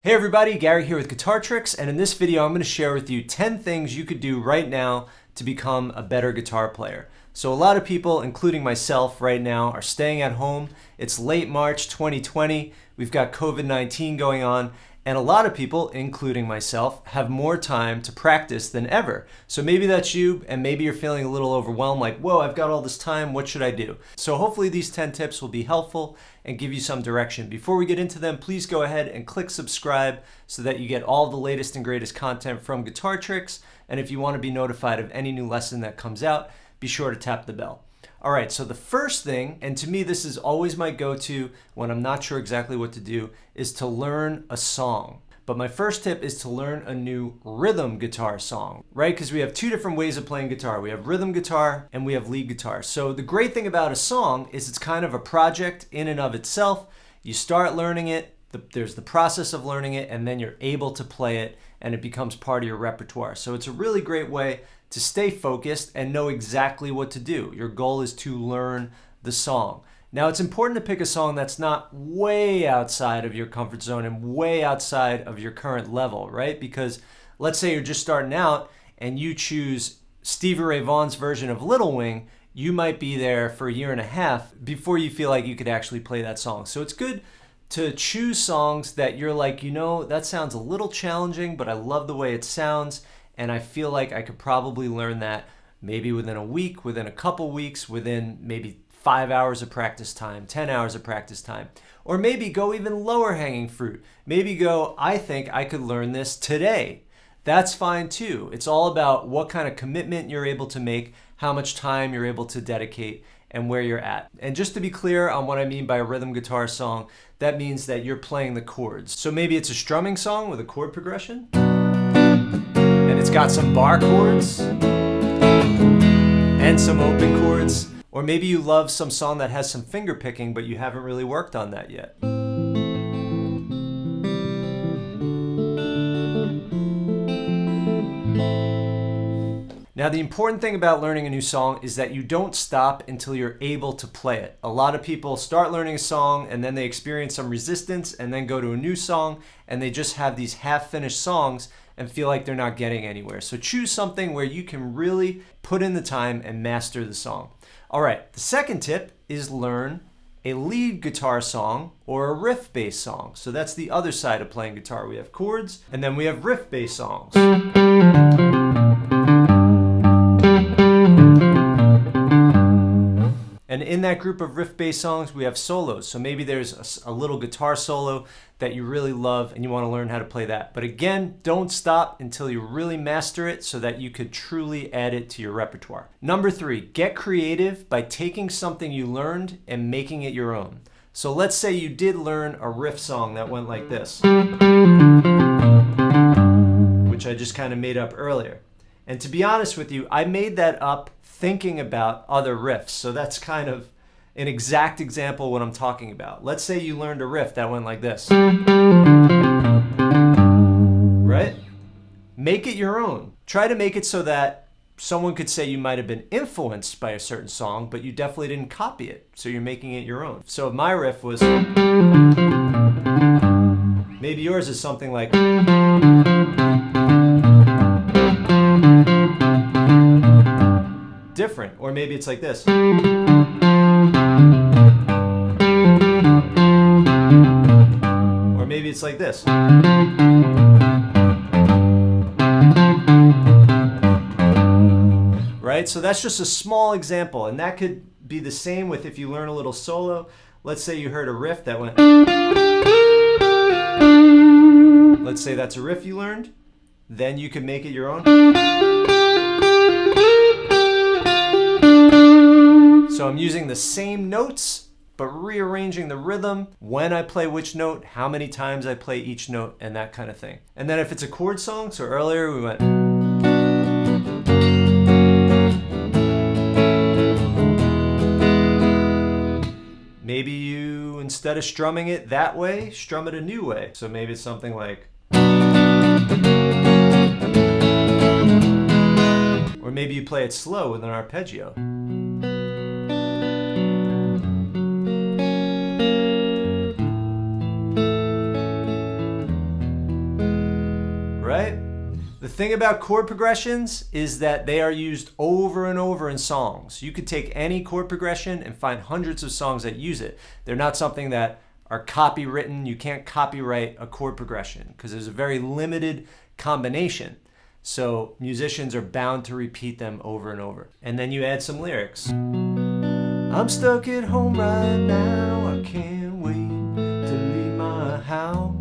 Hey everybody, Gary here with Guitar Tricks, and in this video I'm going to share with you 10 things you could do right now to become a better guitar player. So a lot of people, including myself right now, are staying at home. It's late March 2020, we've got COVID-19 going on, and a lot of people, including myself, have more time to practice than ever. So maybe that's you, and maybe you're feeling a little overwhelmed, like, whoa, I've got all this time, what should I do? So hopefully these 10 tips will be helpful and give you some direction. Before we get into them, please go ahead and click subscribe so that you get all the latest and greatest content from Guitar Tricks. And if you want to be notified of any new lesson that comes out, be sure to tap the bell. All right, so the first thing, and to me this is always my go-to when I'm not sure exactly what to do, is to learn a song. But my first tip is to learn a new rhythm guitar song, right? Because we have two different ways of playing guitar. We have rhythm guitar and we have lead guitar. So the great thing about a song is it's kind of a project in and of itself. You start learning it, there's the process of learning it, and then you're able to play it and it becomes part of your repertoire. So it's a really great way to stay focused and know exactly what to do. Your goal is to learn the song. Now it's important to pick a song that's not way outside of your comfort zone and way outside of your current level, right? Because let's say you're just starting out and you choose Stevie Ray Vaughan's version of Little Wing, you might be there for a year and a half before you feel like you could actually play that song. So it's good to choose songs that you're like, you know, that sounds a little challenging, but I love the way it sounds, and I feel like I could probably learn that maybe within a week, within a couple weeks, within maybe 5 hours of practice time, 10 hours of practice time. Or maybe go even lower hanging fruit. Maybe go, I think I could learn this today. That's fine too. It's all about what kind of commitment you're able to make, how much time you're able to dedicate, and where you're at. And just to be clear on what I mean by a rhythm guitar song, that means that you're playing the chords. So maybe it's a strumming song with a chord progression, and it's got some bar chords and some open chords. Or maybe you love some song that has some finger picking, but you haven't really worked on that yet. Now, the important thing about learning a new song is that you don't stop until you're able to play it. A lot of people start learning a song and then they experience some resistance and then go to a new song and they just have these half-finished songs and feel like they're not getting anywhere. So choose something where you can really put in the time and master the song. All right, the second tip is learn a lead guitar song or a riff-based song. So that's the other side of playing guitar. We have chords and then we have riff-based songs. And in that group of riff-based songs, we have solos. So maybe there's a little guitar solo that you really love and you want to learn how to play that. But again, don't stop until you really master it so that you could truly add it to your repertoire. Number 3, get creative by taking something you learned and making it your own. So let's say you did learn a riff song that went like this, which I just kind of made up earlier. And to be honest with you, I made that up thinking about other riffs. So that's kind of an exact example of what I'm talking about. Let's say you learned a riff that went like this. Right? Make it your own. Try to make it so that someone could say you might have been influenced by a certain song, but you definitely didn't copy it. So you're making it your own. So if my riff was, maybe yours is something like, different, or maybe it's like this. Or maybe it's like this. Right? So that's just a small example, and that could be the same with if you learn a little solo. Let's say you heard a riff that went. Let's say that's a riff you learned. Then you can make it your own. So I'm using the same notes, but rearranging the rhythm, when I play which note, how many times I play each note, and that kind of thing. And then if it's a chord song, so earlier we went. Maybe you, instead of strumming it that way, strum it a new way. So maybe it's something like. Or maybe you play it slow with an arpeggio. right? The thing about chord progressions is that they are used over and over in songs. You could take any chord progression and find hundreds of songs that use it. They're not something that are copywritten. You can't copyright a chord progression because there's a very limited combination. So musicians are bound to repeat them over and over. And then you add some lyrics. I'm stuck at home right now. I can't wait to leave my house.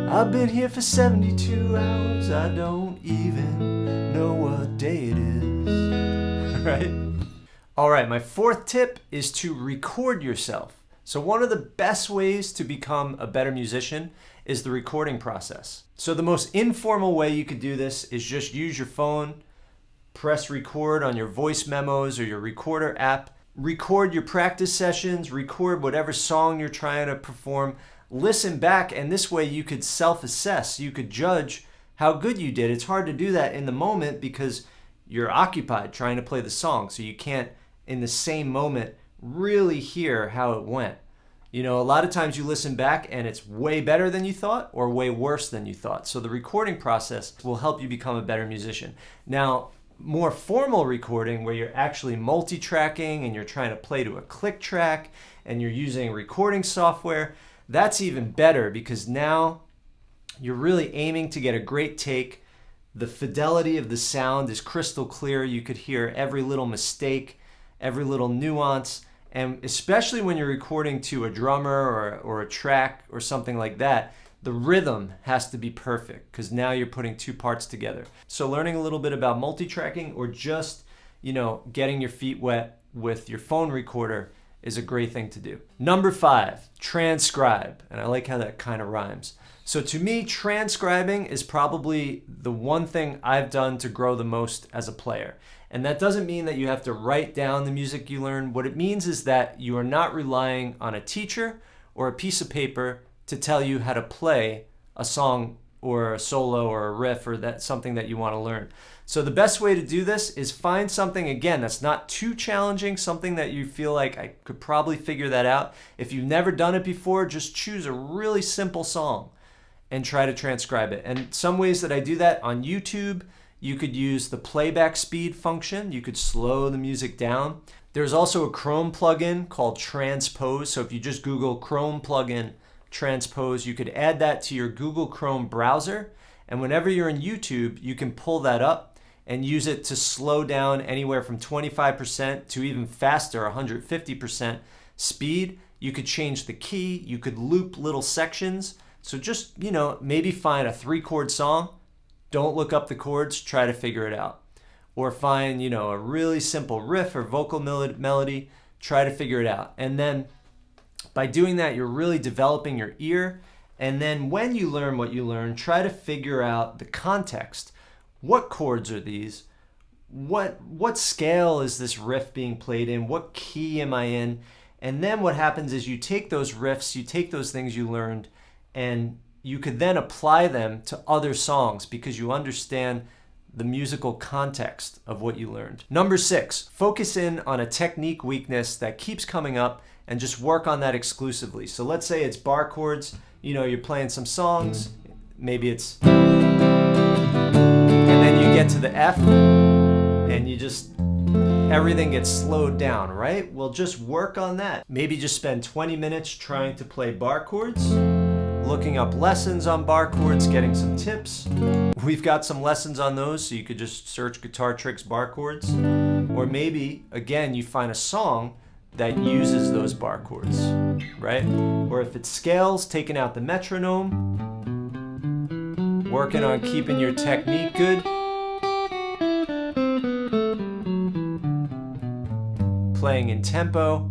I've been here for 72 hours. I don't even know what day it is. Right? All right, my fourth tip is to record yourself. So one of the best ways to become a better musician is the recording process. So the most informal way you could do this is just use your phone, press record on your voice memos or your recorder app, record your practice sessions, record whatever song you're trying to perform, listen back, and this way you could self-assess. You could judge how good you did. It's hard to do that in the moment because you're occupied trying to play the song, so you can't, in the same moment, really hear how it went. You know, a lot of times you listen back and it's way better than you thought or way worse than you thought. So the recording process will help you become a better musician. Now, more formal recording where you're actually multi-tracking and you're trying to play to a click track and you're using recording software, that's even better because now you're really aiming to get a great take. The fidelity of the sound is crystal clear. You could hear every little mistake, every little nuance, and especially when you're recording to a drummer or a track or something like that, the rhythm has to be perfect because now you're putting two parts together. So learning a little bit about multi-tracking or just, getting your feet wet with your phone recorder is a great thing to do. Number 5, transcribe. And I like how that kind of rhymes. So to me, transcribing is probably the one thing I've done to grow the most as a player. And that doesn't mean that you have to write down the music you learn. What it means is that you are not relying on a teacher or a piece of paper to tell you how to play a song or a solo or a riff or something that you want to learn. So the best way to do this is find something, again, that's not too challenging, something that you feel like I could probably figure that out. If you've never done it before, just choose a really simple song and try to transcribe it. And some ways that I do that on YouTube, you could use the playback speed function. You could slow the music down. There's also a Chrome plugin called Transpose. So if you just Google Chrome plugin Transpose, you could add that to your Google Chrome browser. And whenever you're in YouTube, you can pull that up and use it to slow down anywhere from 25% to even faster, 150% speed. You could change the key. You could loop little sections. So just, maybe find a 3-chord song. Don't look up the chords, try to figure it out. Or find, a really simple riff or vocal melody, try to figure it out. And then by doing that, you're really developing your ear. And then when you learn what you learn, try to figure out the context. What chords are these? What scale is this riff being played in? What key am I in? And then what happens is you take those riffs, you take those things you learned, and you could then apply them to other songs because you understand the musical context of what you learned. Number 6, focus in on a technique weakness that keeps coming up and just work on that exclusively. So let's say it's bar chords. You're playing some songs, maybe it's, and then you get to the F and everything gets slowed down, right? Well, just work on that. Maybe just spend 20 minutes trying to play bar chords, looking up lessons on bar chords, getting some tips. We've got some lessons on those, so you could just search Guitar Tricks bar chords. Or maybe, again, you find a song that uses those bar chords, right? Or if it's scales, taking out the metronome, working on keeping your technique good, playing in tempo,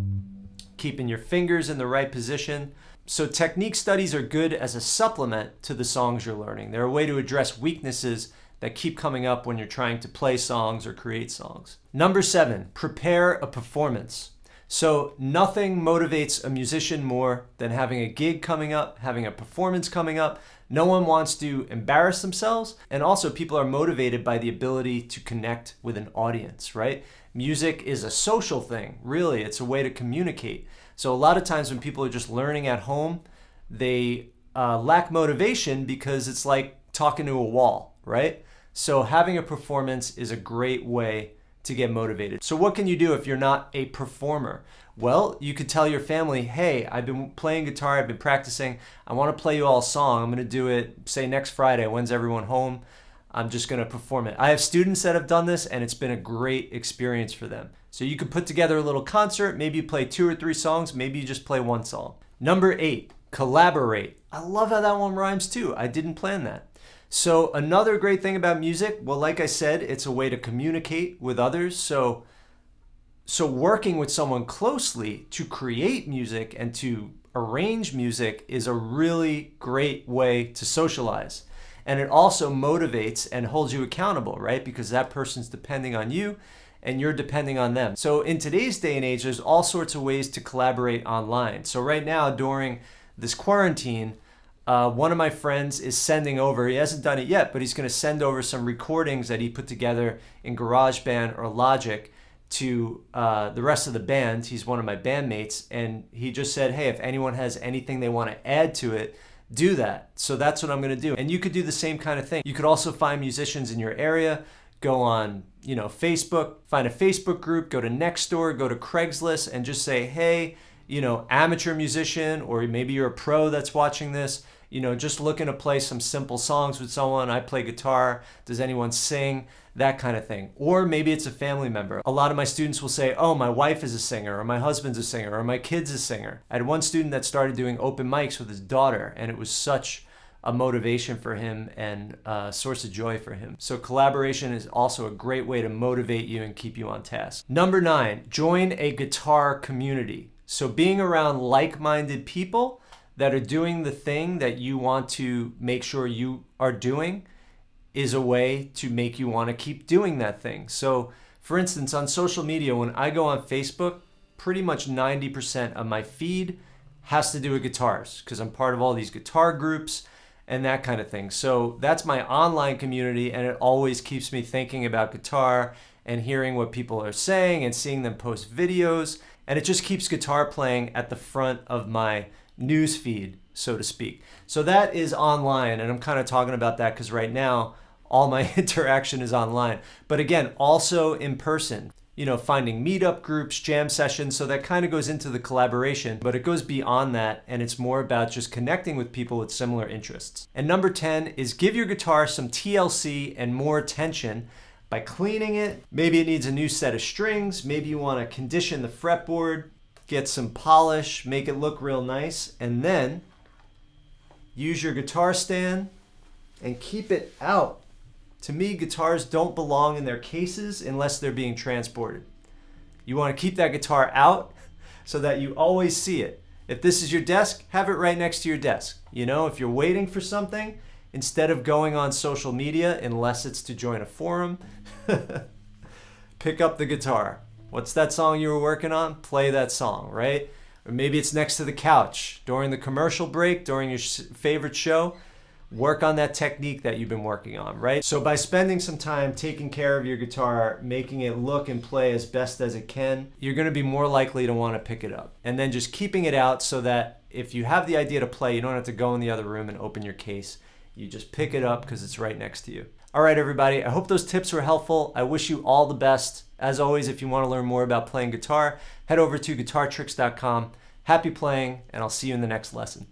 keeping your fingers in the right position. So technique studies are good as a supplement to the songs you're learning. They're a way to address weaknesses that keep coming up when you're trying to play songs or create songs. Number 7, prepare a performance. So nothing motivates a musician more than having a gig coming up, having a performance coming up. No one wants to embarrass themselves, and also people are motivated by the ability to connect with an audience, right? Music is a social thing, really. It's a way to communicate. So a lot of times when people are just learning at home, they lack motivation because it's like talking to a wall, right? So having a performance is a great way to get motivated. So what can you do if you're not a performer? Well, you could tell your family, hey, I've been playing guitar, I've been practicing, I want to play you all a song. I'm going to do it, say, next Friday. When's everyone home? I'm just going to perform it. I have students that have done this, and it's been a great experience for them. So you could put together a little concert. Maybe you play 2 or 3 songs. Maybe you just play 1 song. Number 8, collaborate. I love how that one rhymes too. I didn't plan that. So another great thing about music, well, like I said, it's a way to communicate with others. So working with someone closely to create music and to arrange music is a really great way to socialize. And it also motivates and holds you accountable, right? Because that person's depending on you and you're depending on them. So in today's day and age, there's all sorts of ways to collaborate online. So right now, during this quarantine, one of my friends is sending over, he hasn't done it yet, but he's going to send over some recordings that he put together in GarageBand or Logic to the rest of the band. He's one of my bandmates, and he just said, hey, if anyone has anything they want to add to it, do that. So that's what I'm going to do. And you could do the same kind of thing. You could also find musicians in your area, go on, Facebook, find a Facebook group, go to Nextdoor, go to Craigslist, and just say, hey, amateur musician, or maybe you're a pro that's watching this, just looking to play some simple songs with someone. I play guitar. Does anyone sing? That kind of thing. Or maybe it's a family member. A lot of my students will say, oh, my wife is a singer, or my husband's a singer, or my kid's a singer. I had one student that started doing open mics with his daughter, and it was such a motivation for him and a source of joy for him. So collaboration is also a great way to motivate you and keep you on task. Number 9, join a guitar community. So being around like-minded people that are doing the thing that you want to make sure you are doing is a way to make you want to keep doing that thing. So for instance, on social media, when I go on Facebook, pretty much 90% of my feed has to do with guitars because I'm part of all these guitar groups and that kind of thing. So that's my online community, and it always keeps me thinking about guitar and hearing what people are saying and seeing them post videos. And it just keeps guitar playing at the front of my news feed, so to speak. So that is online, and I'm kind of talking about that because right now all my interaction is online. But again, also in person, finding meetup groups, jam sessions. So that kind of goes into the collaboration, but it goes beyond that, and it's more about just connecting with people with similar interests. And number 10 is give your guitar some TLC and more attention by cleaning it. Maybe it needs a new set of strings. Maybe you want to condition the fretboard, get some polish, make it look real nice, and then use your guitar stand and keep it out. To me, guitars don't belong in their cases unless they're being transported. You want to keep that guitar out so that you always see it. If this is your desk, have it right next to your desk. If you're waiting for something, instead of going on social media, unless it's to join a forum, pick up the guitar. What's that song you were working on? Play that song, right? Or maybe it's next to the couch during the commercial break, during your favorite show. Work on that technique that you've been working on, right? So by spending some time taking care of your guitar, making it look and play as best as it can, you're going to be more likely to want to pick it up. And then just keeping it out so that if you have the idea to play, you don't have to go in the other room and open your case. You just pick it up because it's right next to you. All right, everybody, I hope those tips were helpful. I wish you all the best. As always, if you want to learn more about playing guitar, head over to guitartricks.com. Happy playing, and I'll see you in the next lesson.